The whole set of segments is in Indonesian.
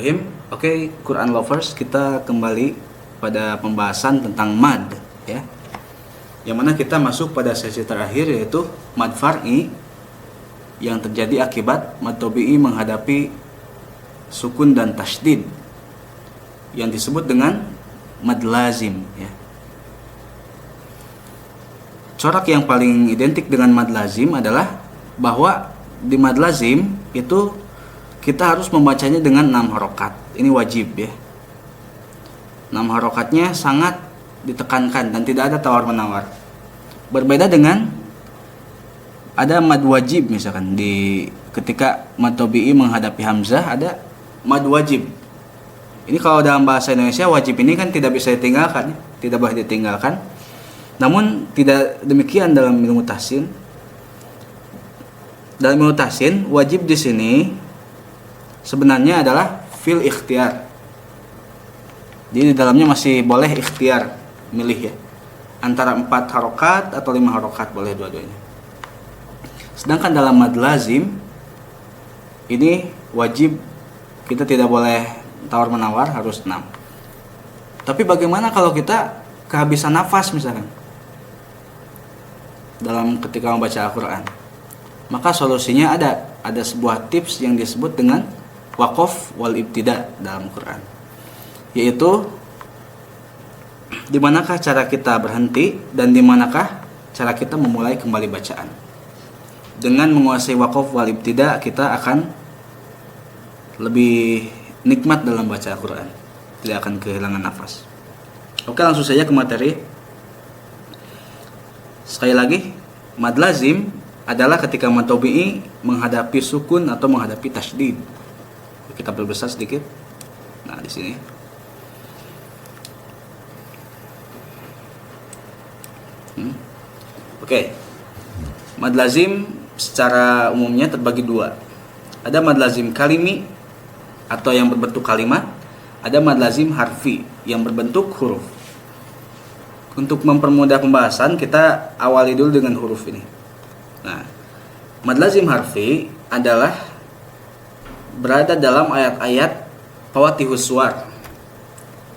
Bismillahirrahmanirrahim. Oke, Quran lovers, kita kembali pada pembahasan tentang mad, ya. Yang mana kita masuk pada sesi terakhir, yaitu mad far'i yang terjadi akibat mad tabi'i menghadapi sukun dan tasydid yang disebut dengan mad lazim, ya. Corak yang paling identik dengan mad lazim adalah bahwa di mad lazim itu kita harus membacanya dengan 6 harokat. Ini wajib, ya. 6 harokatnya sangat ditekankan dan tidak ada tawar-menawar. Berbeda dengan ada mad wajib, misalkan di ketika mad tabi'i menghadapi hamzah ada mad wajib. Ini kalau dalam bahasa Indonesia wajib ini kan tidak bisa ditinggalkan, tidak boleh ditinggalkan. Namun tidak demikian dalam ilmu tahsin. Dalam ilmu tahsin, wajib di sini sebenarnya adalah fil ikhtiar. Jadi di dalamnya masih boleh ikhtiar, milih, ya, antara 4 harokat atau 5 harokat, boleh dua-duanya. Sedangkan dalam mad lazim ini wajib, kita tidak boleh tawar-menawar, harus 6. Tapi bagaimana kalau kita kehabisan nafas misalkan dalam ketika membaca Al-Quran? Maka solusinya ada sebuah tips yang disebut dengan waqaf wal ibtida dalam Quran, yaitu di manakah cara kita berhenti dan di manakah cara kita memulai kembali bacaan. Dengan menguasai waqaf wal ibtida, kita akan lebih nikmat dalam baca Al-Quran, tidak akan kehilangan nafas. Oke, langsung saja ke materi. Sekali lagi, mad lazim adalah ketika mad tabi'i menghadapi sukun atau menghadapi tasydid. Kita perbesar sedikit. Nah, di sini. Oke. Mad lazim secara umumnya terbagi 2. Ada mad lazim kalimi atau yang berbentuk kalimat, ada mad lazim harfi yang berbentuk huruf. Untuk mempermudah pembahasan, kita awali dulu dengan huruf ini. Nah, mad lazim harfi adalah berada dalam ayat-ayat fawatihus suwar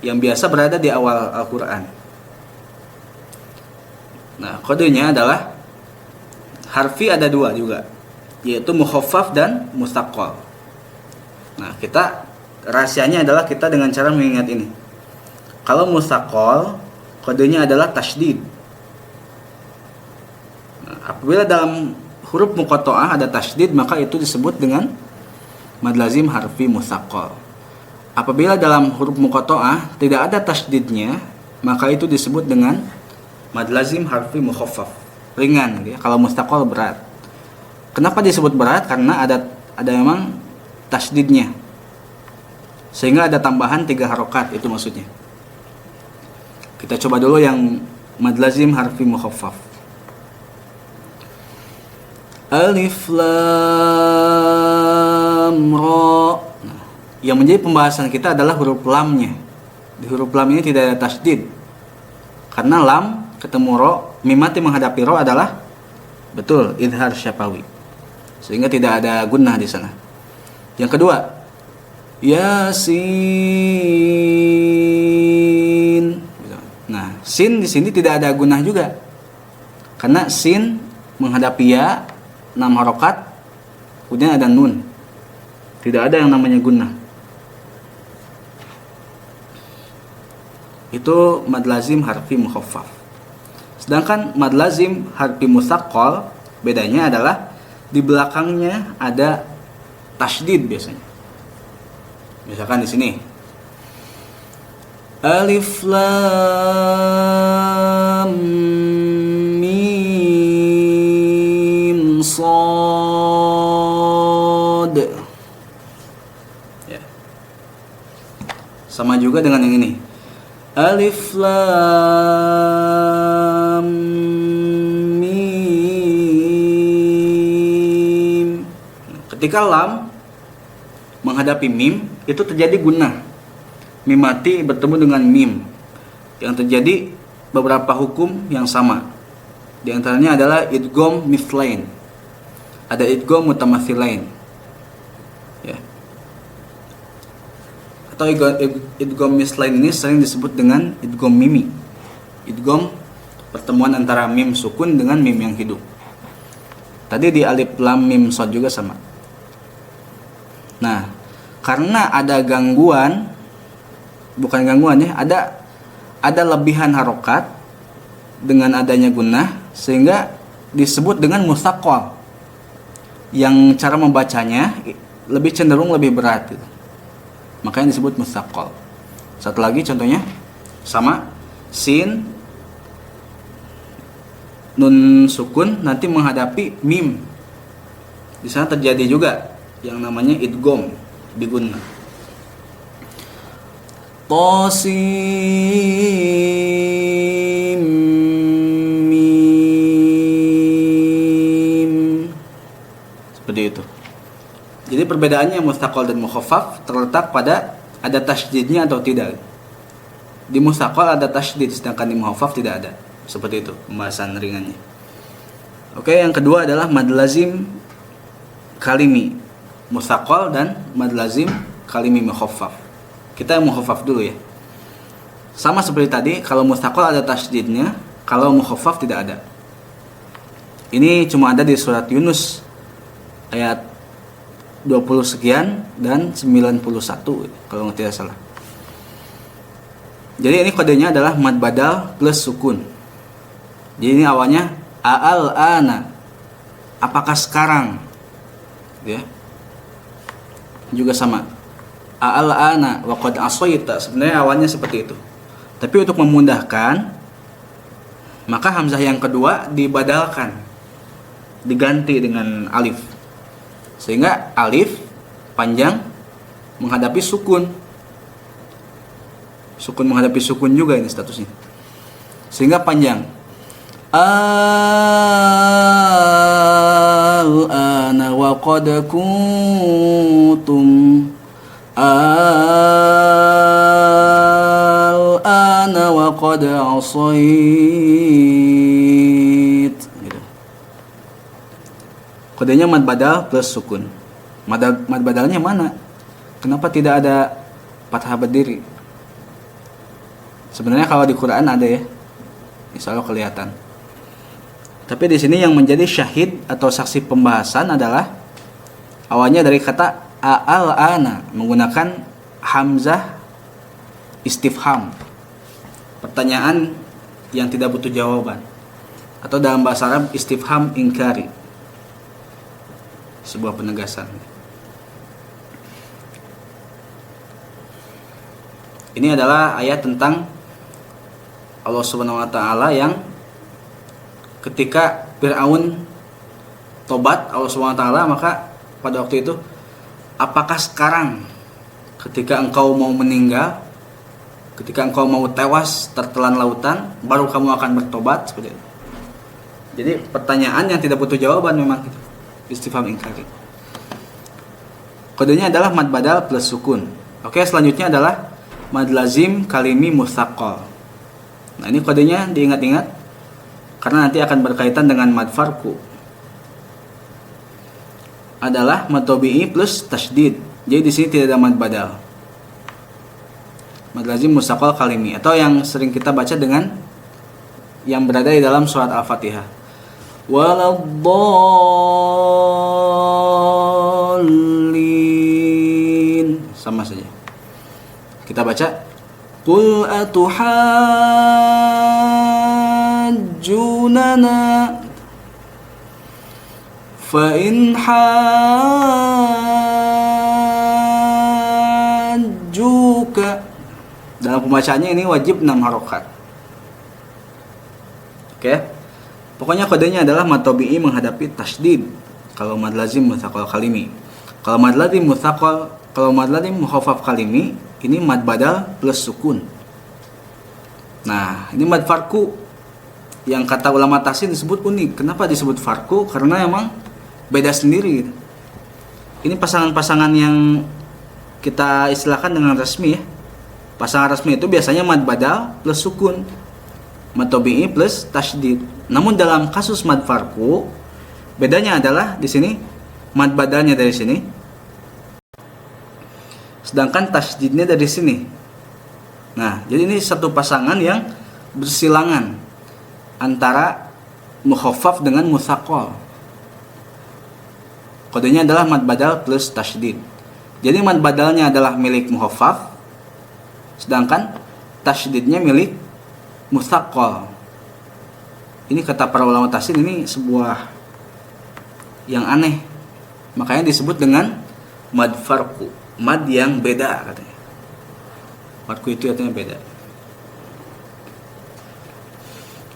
yang biasa berada di awal Al-Quran. Nah, kodenya adalah harfi ada 2 juga, yaitu mukhaffaf dan mustaqal. Nah, kita rahasianya adalah kita dengan cara mengingat ini. Kalau mustaqal, kodenya adalah tasydid. Nah, apabila dalam huruf muqatta'ah ada tasydid, maka itu disebut dengan mad lazim harfi mustaqal. Apabila dalam huruf muqatta'ah tidak ada tasydidnya, maka itu disebut dengan mad lazim harfi mukhaffaf, ringan, ya. Kalau mustaqal berat. Kenapa disebut berat? Karena ada memang tasydidnya, sehingga ada tambahan 3 harokat, itu maksudnya. Kita coba dulu yang mad lazim harfi mukhaffaf. Alif lam ra. Nah, yang menjadi pembahasan kita adalah huruf lamnya. Di huruf lam ini tidak ada tasydid, karena lam ketemu ro, mimati menghadapi ro adalah betul idhar syafawi, sehingga tidak ada gunnah di sana. Yang kedua, yasin. Nah, sin di sini tidak ada gunnah juga, karena sin menghadapi ya, 6 harokat, kemudian ada nun, tidak ada yang namanya gunnah. Itu mad lazim harfi mukhaffaf. Sedangkan mad lazim harfi mustaqal, bedanya adalah di belakangnya ada tasydid biasanya. Misalkan di sini alif lam mim shad, ya. Sama juga dengan yang ini, alif lam mim. Ketika lam menghadapi mim, itu terjadi gunnah. Mim mati bertemu dengan mim, yang terjadi beberapa hukum yang sama. Di antaranya adalah idgham mithlain, ada idgham mutamatsilain, ya. atau idgham mislain ini sering disebut dengan idgham mimi. Idgham pertemuan antara mim sukun dengan mim yang hidup. Tadi di alif lam mim shad juga sama. Nah, karena ada gangguan, bukan gangguan ya, ada lebihan harokat dengan adanya gunnah sehingga disebut dengan mustaqal. Yang cara membacanya lebih cenderung lebih berat gitu. Makanya disebut mustaqal. Satu lagi contohnya sama sin nun sukun nanti menghadapi mim. Di sana terjadi juga yang namanya idgham di gunnah. Tasim mim. Seperti itu. Jadi perbedaannya mustaqal dan mukhaffaf terletak pada ada tasydidnya atau tidak. Di mustaqal ada tasydid sedangkan di mukhaffaf tidak ada. Seperti itu pembahasan ringannya. Oke, yang kedua adalah mad lazim kalimi mustaqal dan mad lazim kalimi mukhaffaf. Kita yang mukhaffaf dulu ya. Sama seperti tadi, kalau mustaqal ada tasydidnya, kalau mukhaffaf tidak ada. Ini cuma ada di surat Yunus ayat 20 sekian dan 91 kalau tidak salah. Jadi ini kodenya adalah mad badal plus sukun. Jadi ini awalnya a'al ana, apakah sekarang, ya. Juga sama a'al ana wa qad asaita, sebenarnya awalnya seperti itu. Tapi untuk memudahkan, maka hamzah yang kedua dibadalkan, diganti dengan alif, sehingga alif panjang menghadapi sukun. Sukun menghadapi sukun juga ini statusnya, sehingga panjang. Al-ana wa qad kuntum al-ana wa qad asait gitu. Kodenya mad badal plus sukun. Mad badalnya mana? Kenapa tidak ada fathah berdiri? Sebenarnya kalau di Quran ada ya, insya Allah kelihatan. Tapi di sini yang menjadi syahid atau saksi pembahasan adalah awalnya dari kata al-ana menggunakan hamzah istifham, pertanyaan yang tidak butuh jawaban, atau dalam bahasa Arab istifham inkari, sebuah penegasan. Ini adalah ayat tentang Allah Subhanahu wa taala yang ketika Fir'aun tobat Allah Subhanahu wa taala, maka pada waktu itu, apakah sekarang ketika engkau mau meninggal, ketika engkau mau tewas tertelan lautan, baru kamu akan bertobat? Seperti itu. Jadi pertanyaan yang tidak butuh jawaban memang gitu. Istifham inkari. Kodenya adalah mad badal plus sukun. Oke, selanjutnya adalah mad lazim kalimi mustaqal. Nah, ini kodenya diingat-ingat karena nanti akan berkaitan dengan mad farku. Adalah mad tabi'i plus tasydid. Jadi di sini tidak ada mad badal. Mad lazim mustaqal kalimi, atau yang sering kita baca dengan yang berada di dalam surat Al-Fatihah. Waladdallin. Sama saja. Kita baca qul atuhajjunana fa in hajjuka. Dalam pembacaannya ini wajib 6 harokat. Oke. Pokoknya kodenya adalah mad tabi'i menghadapi tasydid kalau mad lazim mustaqal kalimi. Kalau mad lazim mukhaffaf kalimi, ini mad badal plus sukun. Nah, ini mad farku yang kata ulama tahsin disebut unik. Kenapa disebut farku? Karena emang beda sendiri. Ini pasangan-pasangan yang kita istilahkan dengan resmi ya. Pasangan resmi itu biasanya mad badal plus sukun, mad tabi'i plus tasydid. Namun dalam kasus mad farku, bedanya adalah di sini mad badalnya dari sini, sedangkan tasydidnya dari sini. Nah, jadi ini satu pasangan yang bersilangan antara mukhaffaf dengan mutsaqal. Kodenya adalah mad badal plus tasydid. Jadi mad badalnya adalah milik mukhaffaf, sedangkan tasydidnya milik mutsaqal. Ini kata para ulama tasydid ini sebuah yang aneh. Makanya disebut dengan mad farqu, mad yang beda katanya. Farqu itu artinya beda.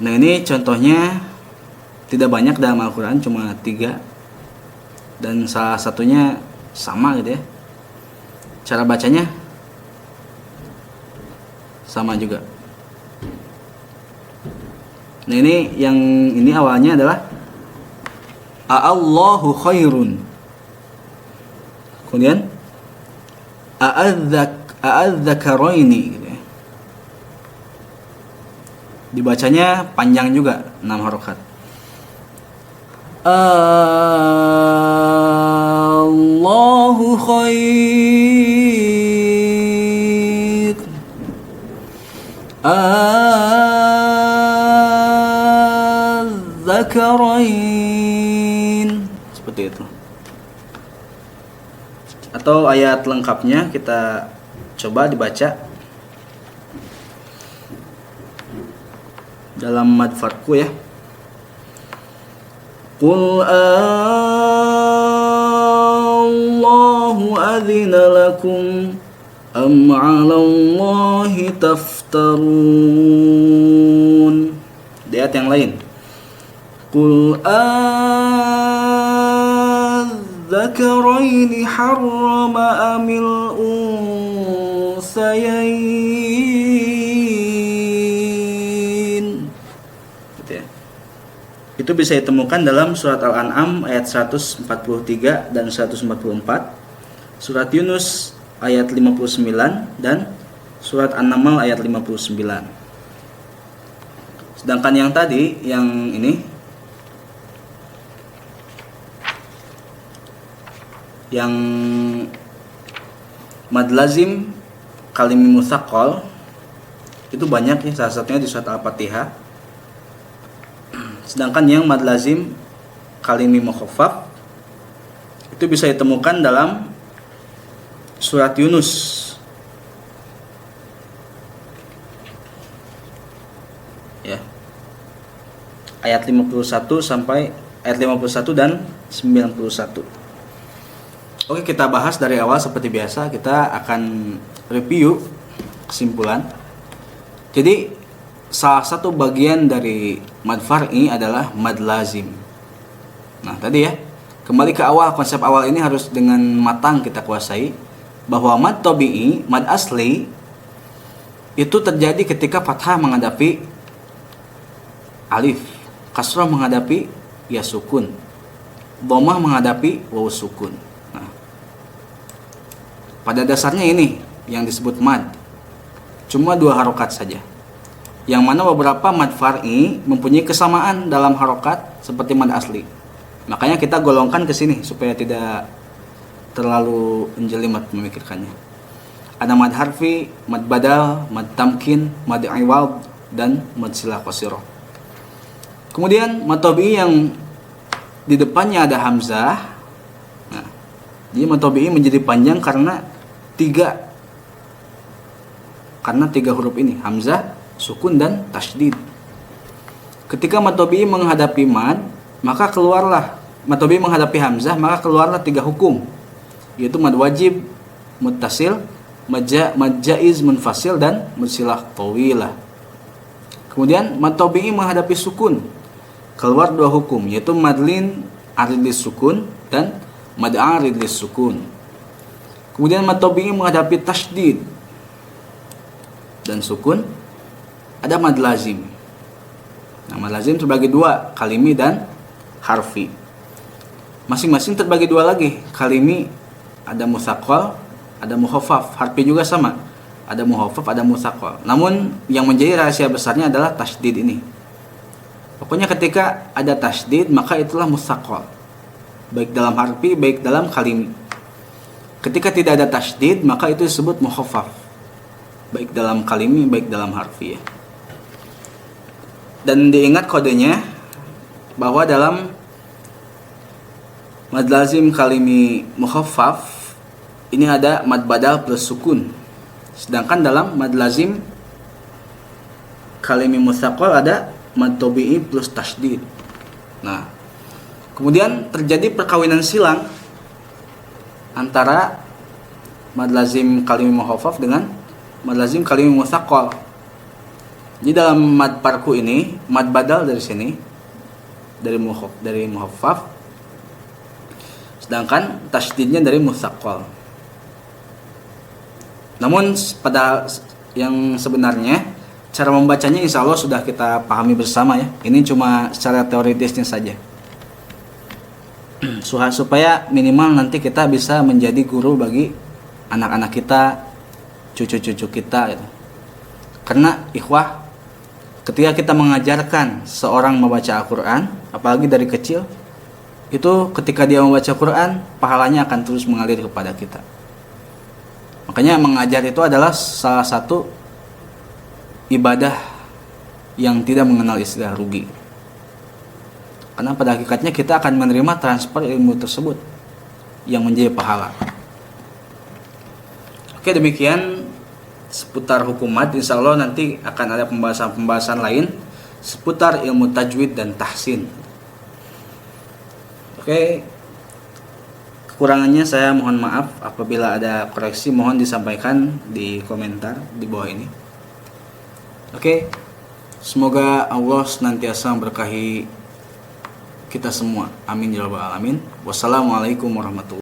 Nah, ini contohnya tidak banyak dalam Al-Quran, cuma 3. Dan salah satunya sama gitu ya. Cara bacanya sama juga. Nah, ini awalnya adalah A'allahu khairun. Kemudian a'adzakaraini gitu ya. Dibacanya panjang juga 6 harokat. Allahu khair. A'adzakarain. Seperti itu. Atau ayat lengkapnya kita coba dibaca dalam mad farqu ya. Qul Allahu adzina lakum am 'ala Allahi taftarun. Di ayat yang lain. Qul adzakaraini harrama amil unsayain. Gitu ya. Itu bisa ditemukan dalam surat Al-An'am ayat 143 dan 144, surat Yunus ayat 59 dan surat An-Naml ayat 59. Sedangkan yang tadi, yang ini, yang mad lazim kalimi mutsaqal itu banyak ya, salah satunya di surat Al-Fatihah. Sedangkan yang mad lazim kalimi mukhaffaf itu bisa ditemukan dalam surat Yunus ya, ayat 51 sampai ayat 51 dan 91. Oke, kita bahas dari awal seperti biasa. Kita akan review kesimpulan. Jadi salah satu bagian dari mad far'i adalah mad lazim. Nah, tadi ya, kembali ke awal, konsep awal ini harus dengan matang kita kuasai, bahwa mad tabi'i, mad asli itu terjadi ketika fathah menghadapi alif, kasrah menghadapi ya sukun, dhammah menghadapi waw sukun. Nah, pada dasarnya ini yang disebut mad. Cuma 2 harokat saja. Yang mana beberapa mad far'i mempunyai kesamaan dalam harokat seperti mad asli. Makanya kita golongkan ke sini supaya tidak terlalu menjelimet memikirkannya. Ada mad harfi, mad badal, mad tamkin, mad iwad, dan mad silah qasirah. Kemudian mad tabi'i yang di depannya ada hamzah. Nah, jadi mad tabi'i menjadi panjang karena 3 huruf ini, hamzah, sukun, dan tasydid. Ketika mad tabi'i menghadapi mad, maka keluarlah mad tabi'i menghadapi hamzah, maka keluarlah 3 hukum, yaitu mad wajib, muttasil, mad jaiz munfasil, dan mad silah tawilah. Kemudian mad tabi'i menghadapi sukun, keluar 2 hukum, yaitu madlin arid lis sukun dan mad arid lis sukun. Kemudian mad tabi'i menghadapi tasydid dan sukun, ada mad lazim. Nah, mad lazim terbagi 2, kalimi dan harfi. Masing-masing terbagi 2 lagi. Kalimi ada mutsaqal, ada mukhaffaf. Harfi juga sama, ada mukhaffaf, ada mutsaqal. Namun yang menjadi rahasia besarnya adalah tasydid ini. Pokoknya ketika ada tasydid, maka itulah mutsaqal, baik dalam harfi, baik dalam kalimi. Ketika tidak ada tasydid, maka itu disebut mukhaffaf, baik dalam kalimi, baik dalam harfi ya. Dan diingat kodenya bahwa dalam mad lazim kalimi mukhaffaf ini ada mad badal plus sukun. Sedangkan dalam mad lazim kalimi mutsaqqal ada mad tabi'i plus tasydid. Nah, kemudian terjadi perkawinan silang antara mad lazim kalimi mukhaffaf dengan mad lazim kalimi mutsaqqal. Jadi dalam mad parku ini mad badal dari sini dari mukhaffaf, sedangkan tasydidnya dari mutsaqqal. Namun pada yang sebenarnya cara membacanya insya Allah sudah kita pahami bersama ya. Ini cuma secara teoritisnya saja. Supaya minimal nanti kita bisa menjadi guru bagi anak-anak kita, cucu-cucu kita gitu. Karena ikhwah, ketika kita mengajarkan seorang membaca Al-Quran, apalagi dari kecil, itu ketika dia membaca Quran, pahalanya akan terus mengalir kepada kita. Makanya mengajar itu adalah salah satu ibadah yang tidak mengenal istilah rugi. Karena pada hakikatnya kita akan menerima transfer ilmu tersebut yang menjadi pahala. Oke, demikian seputar hukum mad. Insya Allah nanti akan ada pembahasan-pembahasan lain seputar ilmu tajwid dan tahsin. Oke, kekurangannya saya mohon maaf. Apabila ada koreksi mohon disampaikan di komentar di bawah ini. Oke, semoga Allah senantiasa memberkahi kita semua. Amin ya rabbal alamin. Wassalamualaikum warahmatullahi wabarakatuh.